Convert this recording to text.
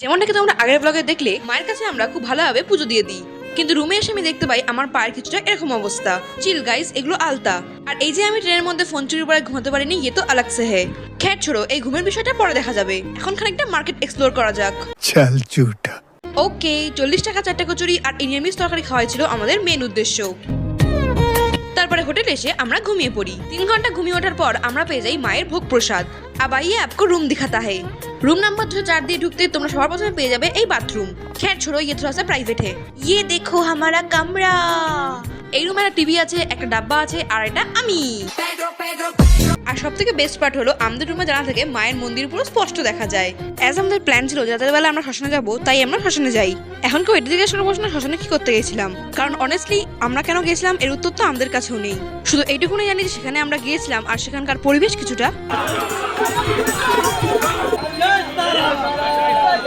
যেমনটাকে তোমরা আগের ব্লগে দেখলে, মায়ের কাছে আমরা খুব ভালোভাবে পুজো দিয়ে দিই। কিন্তু রুমে এসে আমি দেখতে পাই আমার পায়ের কিছুটা এরকম অবস্থা। চিল গাইস, এগুলো আলতা। আর এই যে আমি ট্রেনের মধ্যে ফোন চুরি করে ঘুমাতে পারিনি, ইয়ে তো আলাগ সে হে। খ্যাট ছোড়ো, এই ঘুমের বিষয়টা পরে দেখা যাবে। এখন খানিকটা মার্কেট এক্সপ্লোর করা যাক। চল ঝুটা। ওকে, 40 টাকা 4টা কচুরি আর নিরামিষ তরকারি খাওয়াই ছিল আমাদের মেন উদ্দেশ্য। তারপরে হোটেলে এসে আমরা ঘুমিয়ে পড়ি। 3 ঘন্টা ঘুমিয়ে ওঠার পর আমরা পেয়ে যাই মায়ের ভোগ প্রসাদ। अब आइए आपको रूम दिखाता है। रूम नंबर 204 দিয়ে ঢুকতে তোমরা সবার প্রথমে পেয়ে যাবে এই বাথরুম। खैर छोड़ो, ये थोड़ा सा प्राइवेट है। ये देखो हमारा कमरा। এই রুমে একটা টিভি আছে, একটা ডাব্বা আছে, আর এটা আমি। আর সবথেকে বেস্ট পার্ট হলো আমাদের রুমে জানা থেকে মায়ের মন্দির পুরো স্পষ্ট দেখা যায়। অ্যাজ আমাদের প্ল্যান ছিল রাতের বেলা আমরা শ্মশানে যাব, তাই আমরা শ্মশানে যাই। এখন কেউ এটা জিজ্ঞেস করে বসে না শ্মশানে কি করতে গেছিলাম, কারণ অনেস্টলি আমরা কেন গেছিলাম এর উত্তর তো আমাদের কাছেও নেই। শুধু এইটুকুনি জানি যে সেখানে আমরা গিয়েছিলাম আর সেখানকার পরিবেশ কিছুটা